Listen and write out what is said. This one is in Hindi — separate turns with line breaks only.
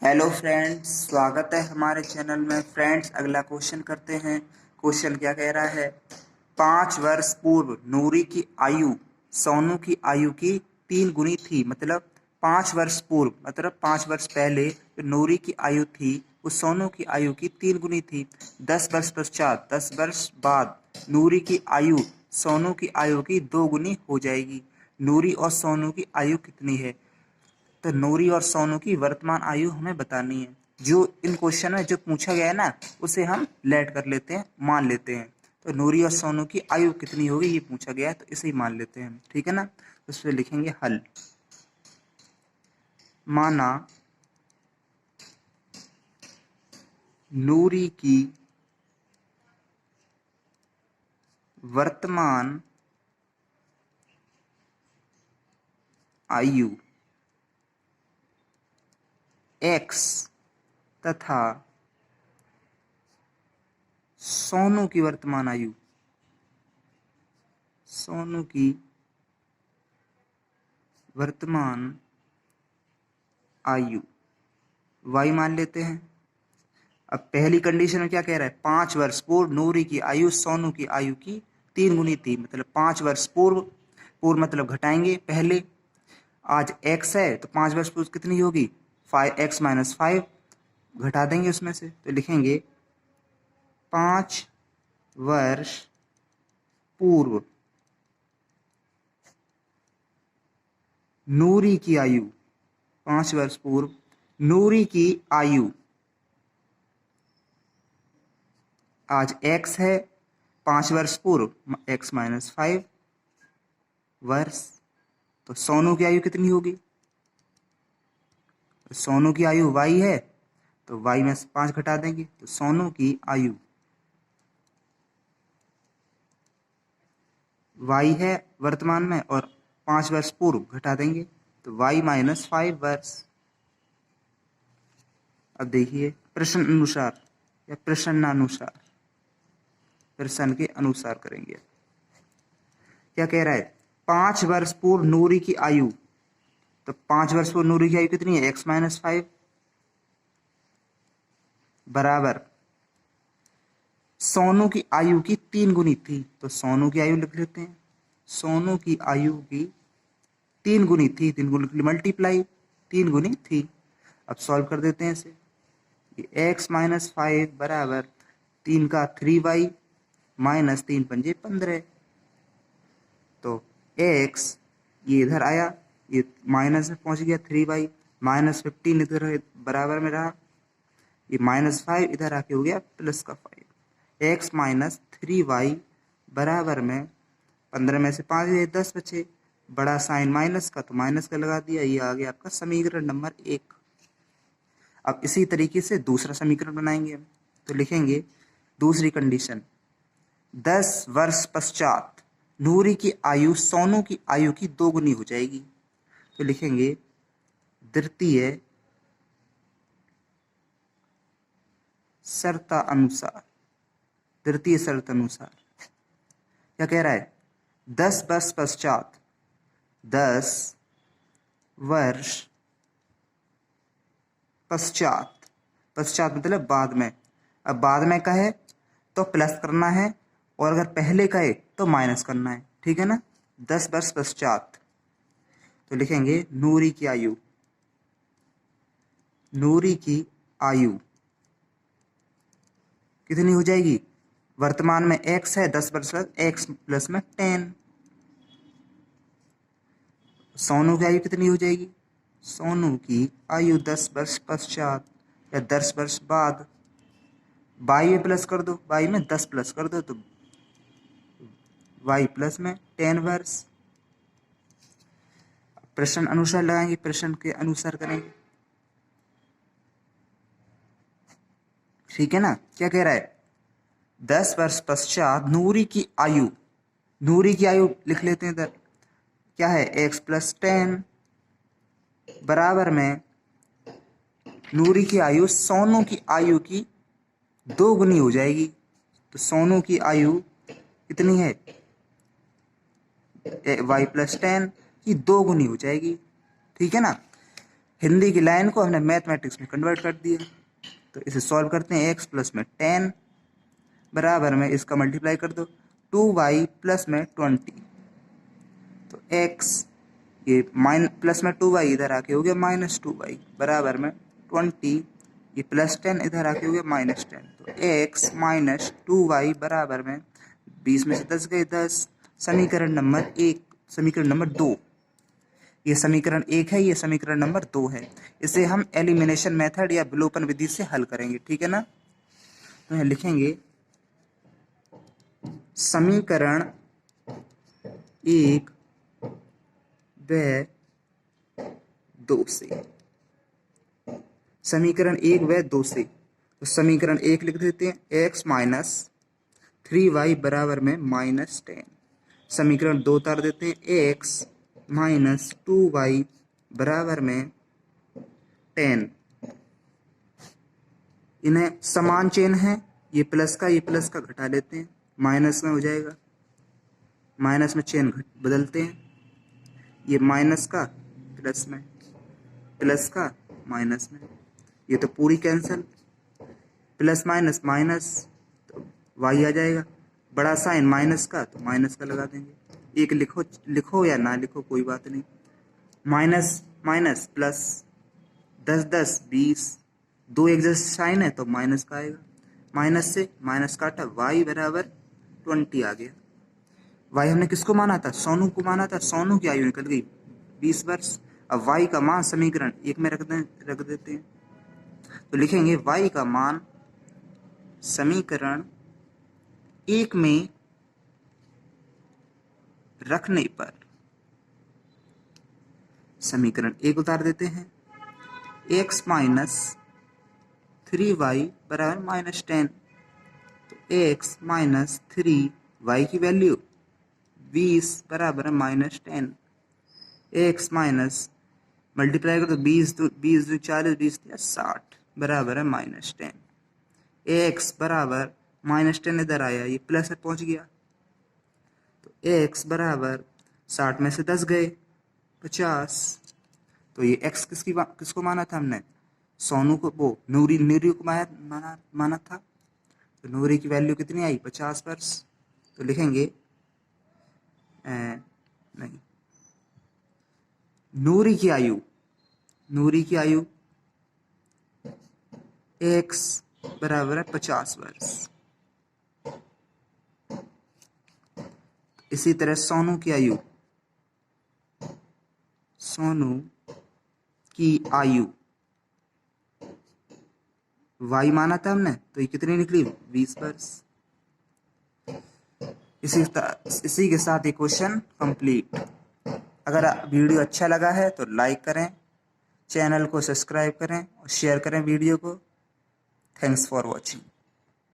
हेलो फ्रेंड्स, स्वागत है हमारे चैनल में। फ्रेंड्स, अगला क्वेश्चन करते हैं। क्वेश्चन क्या कह रहा है? 5 वर्ष पूर्व नूरी की आयु सोनू की आयु की 3 गुनी थी। मतलब 5 वर्ष पूर्व, मतलब 5 वर्ष पहले जो नूरी की आयु थी वो सोनू की आयु की 3 गुनी थी। 10 वर्ष पश्चात, 10 वर्ष बाद नूरी की आयु सोनू की आयु की 2 गुनी हो जाएगी। नूरी और सोनू की आयु कितनी है? तो नूरी और सोनू की वर्तमान आयु हमें बतानी है। जो इन क्वेश्चन में जो पूछा गया है ना, उसे हम लेट कर लेते हैं, मान लेते हैं। तो नूरी और सोनू की आयु कितनी होगी ये पूछा गया है, तो इसे ही मान लेते हैं, ठीक है ना। तो इसमें लिखेंगे हल। माना नूरी की वर्तमान आयु x तथा सोनू की वर्तमान आयु, सोनू की वर्तमान आयु y मान लेते हैं। अब पहली कंडीशन में क्या कह रहा है? 5 वर्ष पूर्व नूरी की आयु सोनू की आयु की 3 गुनी थी। मतलब 5 वर्ष पूर्व, पूर्व मतलब घटाएंगे पहले। आज x है तो 5 वर्ष पूर्व कितनी होगी? 5x-5 घटा देंगे उसमें से, तो लिखेंगे 5 वर्ष पूर्व नूरी की आयु, 5 वर्ष पूर्व नूरी की आयु, आज x है, 5 वर्ष पूर्व x-5 वर्ष, तो सोनू की आयु कितनी होगी? सोनू की आयु y है, तो y में से 5 घटा देंगे, तो सोनू की आयु y है वर्तमान में, और 5 वर्ष पूर्व घटा देंगे, तो y-5 वर्ष। अब देखिए प्रश्न अनुसार या प्रश्नानुसार, प्रश्न के अनुसार करेंगे। क्या कह रहा है? 5 वर्ष पूर्व नूरी की आयु, तो 5 वर्ष पूर्व नूरी की आयु कितनी है? x-5 बराबर सोनू की आयु की 3 गुनी थी। तो सोनू की आयु लिख लेते हैं। सोनू की आयु की 3 गुनी थी, 3 गुनी मल्टीप्लाई 3 गुनी थी। अब सॉल्व कर देते हैं इसे। x-5 बराबर 3 का 3y माइनस 3×5 = 15। तो x ये इधर आया, ये माइनस में पहुंच गया, 3y माइनस 15 इधर बराबर में रहा, ये -5 इधर आके हो गया +5। x-3y बराबर में 15 में से 5 गए, 10 बचे। बड़ा साइन माइनस का, तो माइनस का लगा दिया। ये आ गया आपका समीकरण नंबर 1। अब इसी तरीके से दूसरा समीकरण बनाएंगे हम। तो लिखेंगे दूसरी कंडीशन, 10 वर्ष पश्चात नूरी की आयु सोनू की आयु की 2 गुनी हो जाएगी। तो लिखेंगे द्वितीय शर्त अनुसार, तृतीय शर्त अनुसार क्या कह रहा है? 10 वर्ष पश्चात, 10 वर्ष पश्चात, पश्चात मतलब बाद में। अब बाद में कहे तो प्लस करना है, और अगर पहले कहे तो माइनस करना है, ठीक है ना। 10 वर्ष पश्चात, तो लिखेंगे नूरी की आयु, नूरी की आयु कितनी हो जाएगी? वर्तमान में x है, 10 वर्ष बाद x प्लस में 10। सोनू की आयु कितनी हो जाएगी? सोनू की आयु 10 वर्ष पश्चात या 10 वर्ष बाद, y में प्लस कर दो, y में 10 प्लस कर दो, तो y प्लस में 10 वर्ष। प्रश्न अनुसार लगाएंगे, प्रश्न के अनुसार करेंगे, ठीक है ना। क्या कह रहा है? 10 वर्ष पश्चात नूरी की आयु, नूरी की आयु लिख लेते हैं इधर, क्या है? x+10 बराबर में नूरी की आयु सोनू की आयु की 2 गुनी हो जाएगी। तो सोनू की आयु कितनी है? y+10 की 2 गुनी हो जाएगी, ठीक है ना। हिंदी की लाइन को हमने मैथमेटिक्स में कन्वर्ट कर दिया। तो इसे सॉल्व करते हैं। x प्लस में 10 बराबर में इसका मल्टीप्लाई कर दो 2y प्लस में 20। तो x ये प्लस में 2y इधर आके हो गया -2y बराबर में 20। ये +10 इधर आके हो गया -10। तो x माइनस 2y बराबर में 20 में से 10 गए 10। समीकरण नंबर 1, समीकरण नंबर 2, ये समीकरण 1 है, ये समीकरण नंबर 2 है। इसे हम एलिमिनेशन मेथड या विलोपन विधि से हल करेंगे, ठीक है ना। तो यहाँ लिखेंगे समीकरण 1 व 2 से, समीकरण 1 व 2 से। तो समीकरण 1 लिख देते हैं x माइनस 3y बराबर में -10। समीकरण 2 उतार देते हैं x माइनस 2y बराबर में 10। इन्हें समान चिन्ह है, ये प्लस का घटा लेते हैं, माइनस में हो जाएगा, माइनस में चिन्ह बदलते हैं, ये माइनस का प्लस में, प्लस का माइनस में, ये तो पूरी कैंसिल, प्लस माइनस माइनस, तो y आ जाएगा, बड़ा साइन माइनस का तो माइनस का लगा देंगे। एक लिखो या ना लिखो कोई बात नहीं, माइनस माइनस प्लस, 10 10 20, 2 एक जैसे साइन है तो माइनस का आएगा, माइनस से माइनस काटा, y बराबर 20 आ गया। y हमने किसको माना था? सोनू को माना था। सोनू की आयु निकल गई 20 वर्ष। अब y का मान समीकरण 1 में रख देते हैं। तो लिखेंगे y का मान समीकरण 1 में रखने पर, समीकरण 1 उतार देते हैं, x माइनस 3y बराबर -10। तो x माइनस 3y की वैल्यू 20 बराबर -10। x माइनस मल्टीप्लाई कर तो 20 20 40 20 60 बराबर है -10। x बराबर -10 इधर आया, ये प्लस पहुंच गया। तो x बराबर 60 में से 10 गए 50। तो ये x किसको माना था हमने? सोनू को, वो नूरी को माना था। तो नूरी की वैल्यू कितनी आई? 50 वर्ष। तो लिखेंगे नहीं, नूरी की आयु x बराबर है 50 वर्ष। इसी तरह सोनू की आयु y माना था हमने, तो ये कितनी निकली? 20 वर्ष। इसी के साथ ये क्वेश्चन कंप्लीट। अगर वीडियो अच्छा लगा है तो लाइक करें, चैनल को सब्सक्राइब करें और शेयर करें वीडियो को। Thanks for watching.